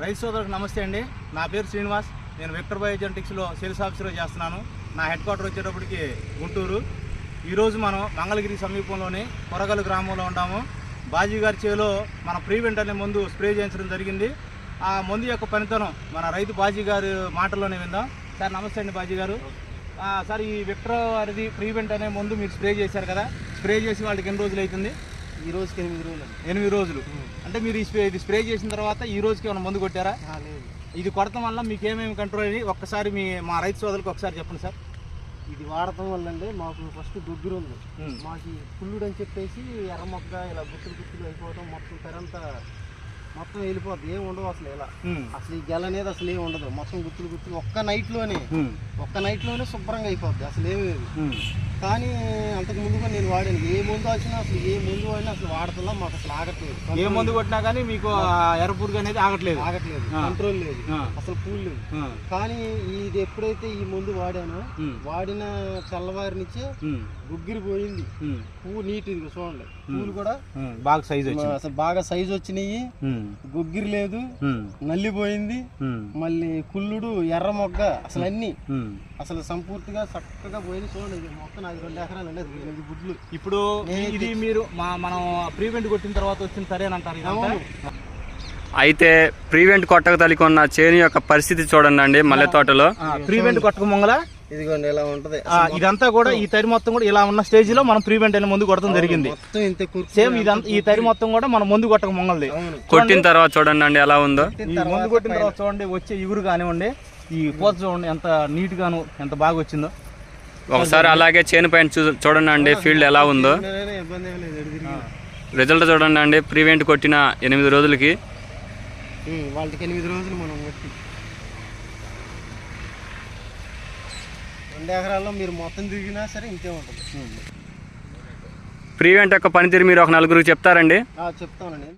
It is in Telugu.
రైతు సోదరులకు నమస్తే అండి. నా పేరు శ్రీనివాస్. నేను విక్టర్ బయోజెనెటిక్స్లో సేల్స్ ఆఫీసర్గా చేస్తున్నాను. నా హెడ్ క్వార్టర్ వచ్చేటప్పటికి గుంటూరు. ఈరోజు మనం మంగళగిరి సమీపంలోని కొరగలు గ్రామంలో ఉన్నాము. బాజీ గారి చేలో మన ప్రీవెంట్ అనే మందు స్ప్రే చేయించడం జరిగింది. ఆ మందు యొక్క పనితనం మన రైతు బాజీ గారి మాటల్లోనే విందాం. సార్ నమస్తే అండి బాజీ గారు. సార్ ఈ విక్టర్ అనేది ప్రీవెంట్ అనే మందు మీరు స్ప్రే చేశారు కదా, స్ప్రే చేసి వాళ్ళకి ఎన్ని రోజులు అవుతుంది? ఈ రోజుకి 8 రోజులు. 8 రోజులు. అంటే మీరు ఇది స్ప్రే చేసిన తర్వాత ఈ రోజుకి ఏమైనా మందు కొట్టారా? లేదు. ఇది కొడటం వల్ల మీకు ఏమేమి కంట్రోల్ అయ్యి ఒక్కసారి మా రైతు సోదరులకు ఒకసారి చెప్పండి సార్. ఇది వాడటం వల్ల అండి మాకు ఫస్ట్ గుగ్గురు ఉంది. మాకు పుల్లుడు అని చెప్పేసి ఎర్ర మొక్క ఇలా గుత్తులు అయిపోవడం, మొత్తం పెరంతా మొత్తం వెళ్ళిపోద్ది, ఏం ఉండవు అసలు. ఇలా అసలు ఈ గెల అనేది అసలు ఏమి ఉండదు, మొత్తం గుత్తులు ఒక్క నైట్లోనే శుభ్రంగా అయిపోద్ది, అసలు ఏమి. కానీ అంతకు ముందుగా నేను వాడాను, ఏ మందు వచ్చినా అసలు ఏ మందు వాడినా అసలు వాడటంలో మాకు అసలు ఆగట్లేదు. ఏ మందు కొట్టినా కానీ మీకు ఎర్రపురుగు అనేది ఆగట్లేదు, కంట్రోల్ లేదు, అసలు పూలు లేదు. కానీ ఇది ఎప్పుడైతే ఈ మందు వాడానో, వాడిన తెల్లవారి నుంచే గుగ్గిరి పోయింది, పువ్వు నీట్గా చూడండి, పూలు కూడా బాగా సైజు అసలు బాగా సైజు వచ్చినాయి, గుగ్గిరి లేదు, నల్లిపోయింది, మళ్ళీ కుళ్ళుడు ఎర్ర మొగ్గ అసలు అన్ని అసలు సంపూర్తిగా చక్కగా పోయింది. చూడండి మొక్క నాది 2 ఎకరాలు అండి, అది గుడ్లు. ఇప్పుడు ఇది మీరు మనం ప్రీవెంట్ కొట్టిన తర్వాత వచ్చిన సరేనంటారు. అయితే ప్రీవెంట్ కొట్టక తలికొన్న చేను యొక్క పరిస్థితి చూడండి అండి. మల్లె తోటలో ప్రీవెంట్ కొట్టక ముంగల ఇదిగోండి ఇలా ఉంటది. ఇదంతా కూడా ఈ తరి మొత్తం కూడా ఇలా ఉన్న స్టేజ్ లో మనం ప్రీవెంట్ అనే ముందు కొట్టడం జరిగింది. సేమ్ ఇదంతా ఈ తరి మొత్తం కూడా మనం ముందు కొట్టక ముంగలది. కొట్టిన తర్వాత చూడండి అండి ఎలా ఉందో. ముందు కొట్టిన తర్వాత చూడండి వచ్చే ఇగురు కానివ్వండి, ఈ పూత చూడండి ఎంత నీట్ గాను ఎంత బాగా వచ్చిందో. ఒకసారి అలాగే చేను పైన చూడండి అండి ఫీల్డ్ ఎలా ఉందో. రిజల్ట్ చూడండి అండి. ప్రీవెంట్ కొట్టిన 8 రోజులకి వాళ్ళకి 8 రోజులు మనం కొట్టి 2 ఎకరాల్లో మీరు మొత్తం తిరిగినా సరే ఇంతే ఉంటుంది. ప్రీవెంట్ యొక్క పనితీరు మీరు ఒక 4 చెప్తారండి. చెప్తానండి.